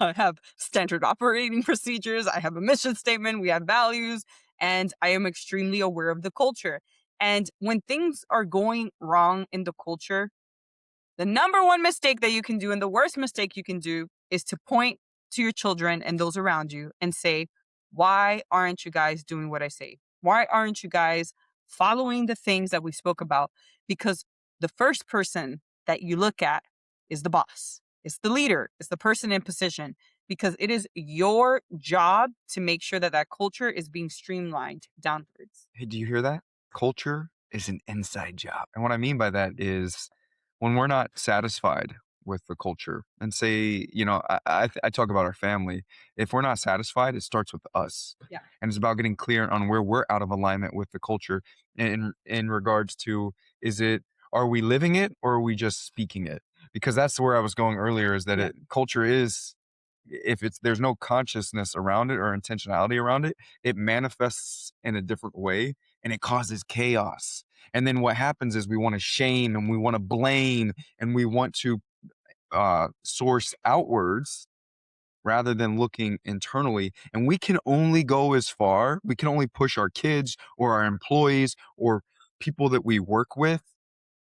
I have standard operating procedures. I have a mission statement. We have values, and I am extremely aware of the culture. And when things are going wrong in the culture, the number one mistake that you can do, and the worst mistake you can do, is to point to your children and those around you and say, why aren't you guys doing what I say? Why aren't you guys following the things that we spoke about? Because the first person that you look at is the boss, it's the leader, it's the person in position, because it is your job to make sure that that culture is being streamlined downwards. Hey, do you hear that? Culture is an inside job. And what I mean by that is when we're not satisfied with the culture and say, I talk about our family. If we're not satisfied, it starts with us. Yeah. And it's about getting clear on where we're out of alignment with the culture in regards to, is it, are we living it or are we just speaking it? Because that's where I was going earlier, is that Yeah. culture is, if it's, there's no consciousness around it or intentionality around it, it manifests in a different way and it causes chaos. And then what happens is we want to shame and we want to blame and we want to source outwards rather than looking internally. And we can only go as far, we can only push our kids or our employees or people that we work with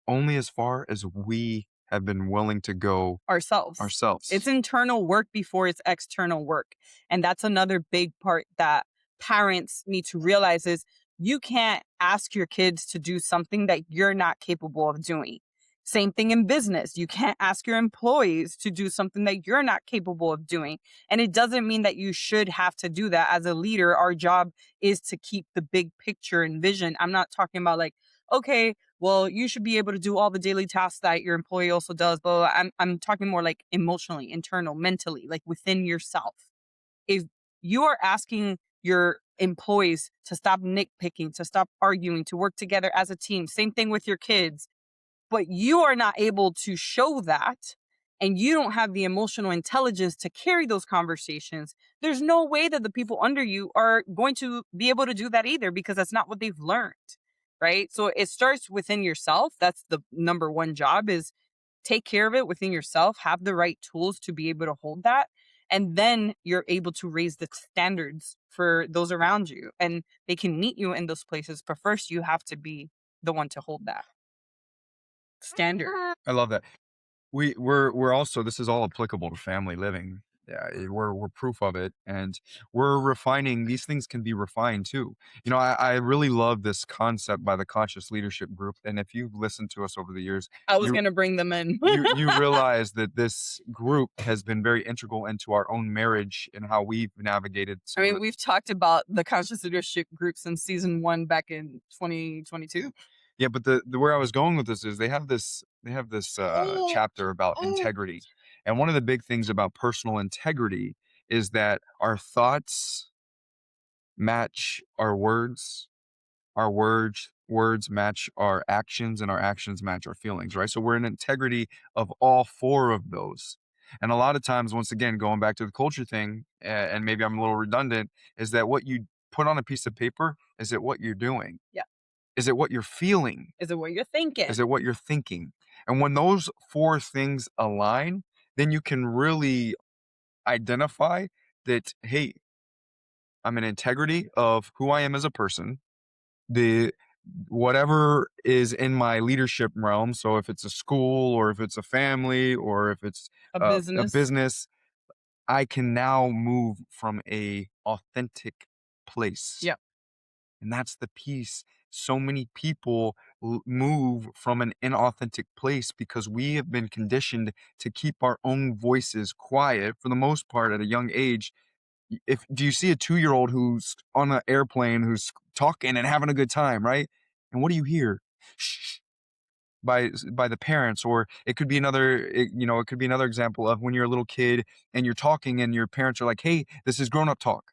only as far as we have been willing to go Ourselves. ourselves. It's internal work before it's external work. And that's another big part that parents need to realize is you can't ask your kids to do something that you're not capable of doing. Same thing in business. You can't ask your employees to do something that you're not capable of doing. And it doesn't mean that you should have to do that. As a leader, our job is to keep the big picture and vision. I'm not talking about like, okay, well, you should be able to do all the daily tasks that your employee also does. But I'm talking more like emotionally, internal, mentally, like within yourself. If you are asking your employees to stop nitpicking, to stop arguing, to work together as a team, same thing with your kids, but you are not able to show that and you don't have the emotional intelligence to carry those conversations, there's no way that the people under you are going to be able to do that either, because that's not what they've learned. Right. So it starts within yourself. That's the number one job, is take care of it within yourself, have the right tools to be able to hold that. And then you're able to raise the standards for those around you and they can meet you in those places. But first, you have to be the one to hold that standard. I love that. We're also, this is all applicable to family living. Yeah, we're proof of it, and we're refining. These things can be refined too. I really love this concept by the Conscious Leadership Group, and if you've listened to us over the years, I was you going to bring them in. you realize that this group has been very integral into our own marriage and how we've navigated I some of mean, the. we've talked about the conscious leadership group since season one back in 2022. Yeah, but the where I was going with this is they have this chapter about integrity. And one of the big things about personal integrity is that our thoughts match our words match our actions, and our actions match our feelings, right? So we're in integrity of all four of those. And a lot of times, once again, going back to the culture thing, and maybe I'm a little redundant, is that what you put on a piece of paper, is it what you're doing? Yeah. Is it what you're feeling? Is it what you're thinking? Is it what you're thinking? And when those four things align, then you can really identify that, hey, I'm in integrity of who I am as a person, the whatever is in my leadership realm. So if it's a school or if it's a family or if it's A a business? business, I can now move from a authentic place. Yeah. And that's the piece. So many people move from an inauthentic place because we have been conditioned to keep our own voices quiet for the most part at a young age. If do you see a 2-year-old who's on an airplane who's talking and having a good time, right? And what do you hear? Shh, by the parents. Or it could be it could be another example of when you're a little kid and you're talking and your parents are like, "Hey, this is grown-up talk."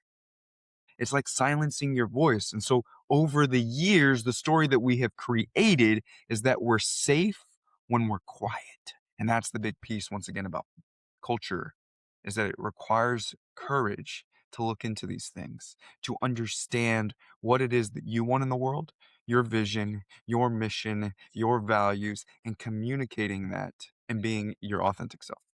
It's like silencing your voice. And so over the years, the story that we have created is that we're safe when we're quiet. And that's the big piece, once again, about culture, is that it requires courage to look into these things, to understand what it is that you want in the world, your vision, your mission, your values, and communicating that and being your authentic self.